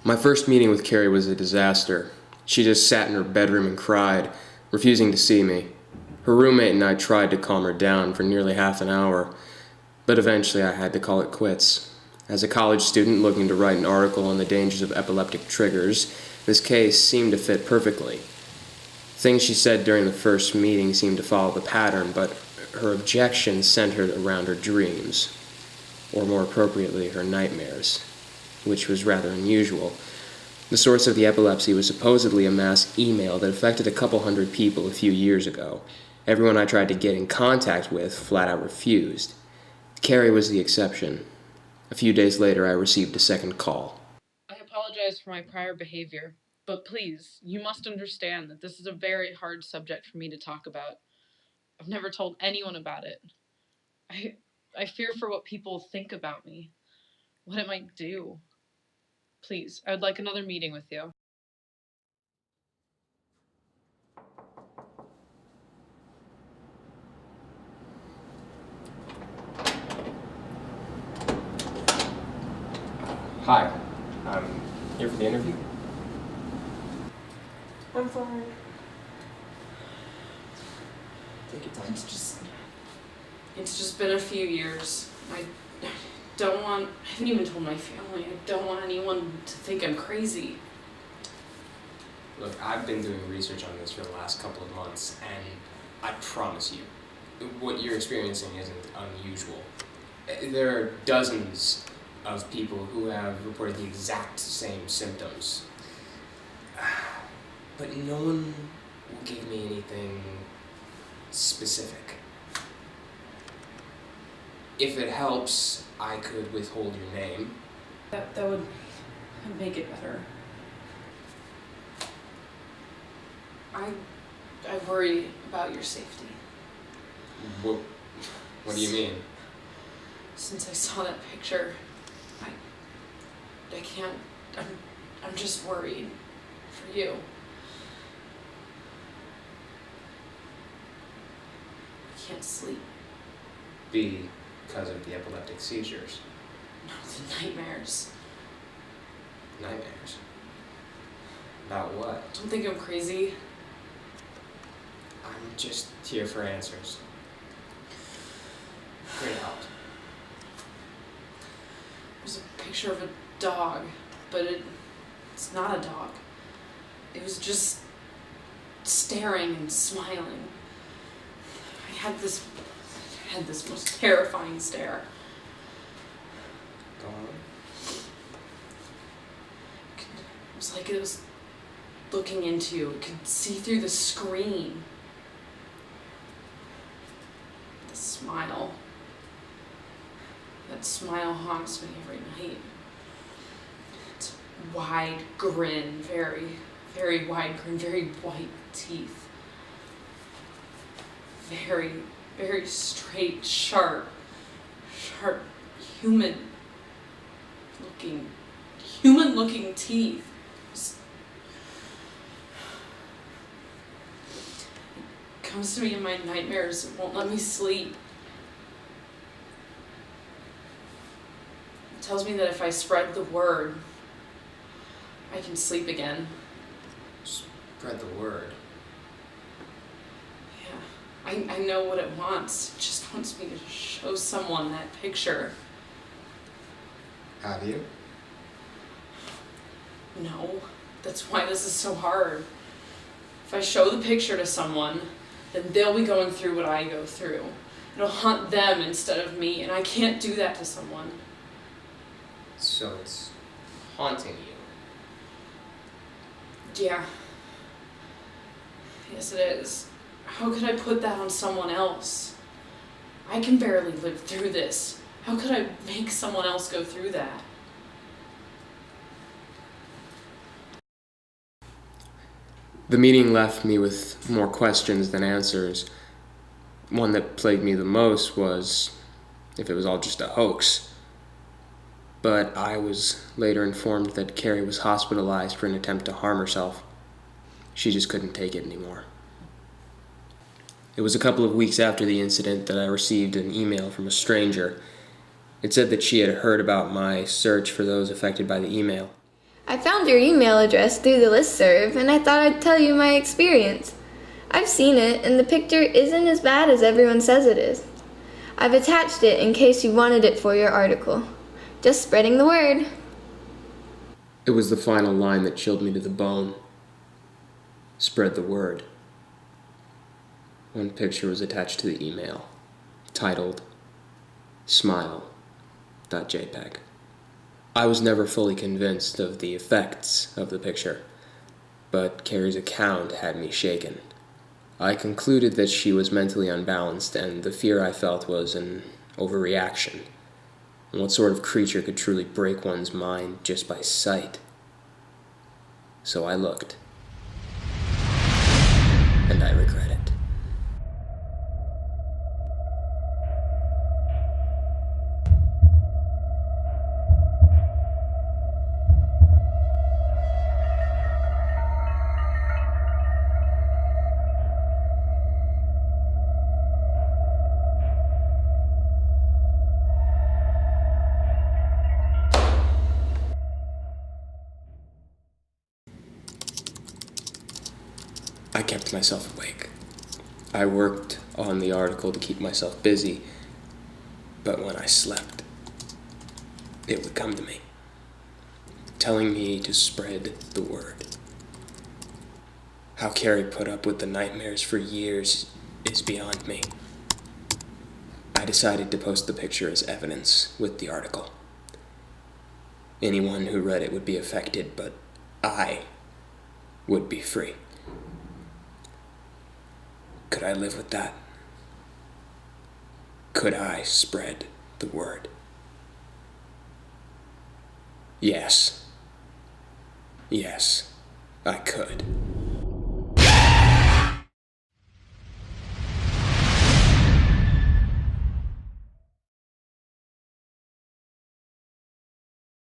My first meeting with Carrie was a disaster. She just sat in her bedroom and cried, refusing to see me. Her roommate and I tried to calm her down for nearly half an hour, but eventually I had to call it quits. As a college student looking to write an article on the dangers of epileptic triggers, this case seemed to fit perfectly. Things she said during the first meeting seemed to follow the pattern, but her objections centered around her dreams, or more appropriately, her nightmares, which was rather unusual. The source of the epilepsy was supposedly a mass email that affected a couple hundred people a few years ago. Everyone I tried to get in contact with flat out refused. Carrie was the exception. A few days later, I received a second call. I apologize for my prior behavior, but please, you must understand that this is a very hard subject for me to talk about. I've never told anyone about it. I fear for what people think about me, what it might do. Please, I would like another meeting with you. Hi, I'm here for the interview. I'm fine. Take your time. It's just been a few years. I haven't even told my family. I don't want anyone to think I'm crazy. Look, I've been doing research on this for the last couple of months, and I promise you, what you're experiencing isn't unusual. There are dozens of people who have reported the exact same symptoms. But no one will give me anything specific. If it helps, I could withhold your name. That would make it better. I worry about your safety. What do you mean? Since I saw that picture, I can't, I'm just worried for you. I can't sleep. Because of the epileptic seizures? No, the nightmares. Nightmares? About what? Don't think I'm crazy. I'm just here for answers. Great help. There's a picture of a dog, but it's not a dog. It was just staring and smiling. I had this most terrifying stare. Go on. It was like it was looking into you. It could see through the screen. The smile. That smile haunts me every night. It's a wide grin, very, very wide grin, very white teeth. Very, very straight, sharp, human looking teeth. It comes to me in my nightmares. It won't let me sleep. It tells me that if I spread the word, I can sleep again. Spread the word. Yeah, I know what it wants. It just wants me to show someone that picture. Have you? No, that's why this is so hard. If I show the picture to someone, then they'll be going through what I go through. It'll haunt them instead of me, and I can't do that to someone. So it's haunting you? Yeah. Yes, it is. How could I put that on someone else? I can barely live through this. How could I make someone else go through that? The meeting left me with more questions than answers. One that plagued me the most was if it was all just a hoax. But I was later informed that Carrie was hospitalized for an attempt to harm herself. She just couldn't take it anymore. It was a couple of weeks after the incident that I received an email from a stranger. It said that she had heard about my search for those affected by the email. I found your email address through the listserv, and I thought I'd tell you my experience. I've seen it, and the picture isn't as bad as everyone says it is. I've attached it in case you wanted it for your article. Just spreading the word. It was the final line that chilled me to the bone. Spread the word. One picture was attached to the email, titled Smile.jpg. I was never fully convinced of the effects of the picture, but Carrie's account had me shaken. I concluded that she was mentally unbalanced, and the fear I felt was an overreaction. And what sort of creature could truly break one's mind just by sight? So I looked, and I regret it. I kept myself awake. I worked on the article to keep myself busy, but when I slept, it would come to me, telling me to spread the word. How Carrie put up with the nightmares for years is beyond me. I decided to post the picture as evidence with the article. Anyone who read it would be affected, but I would be free. Could I live with that? Could I spread the word? Yes. Yes, I could.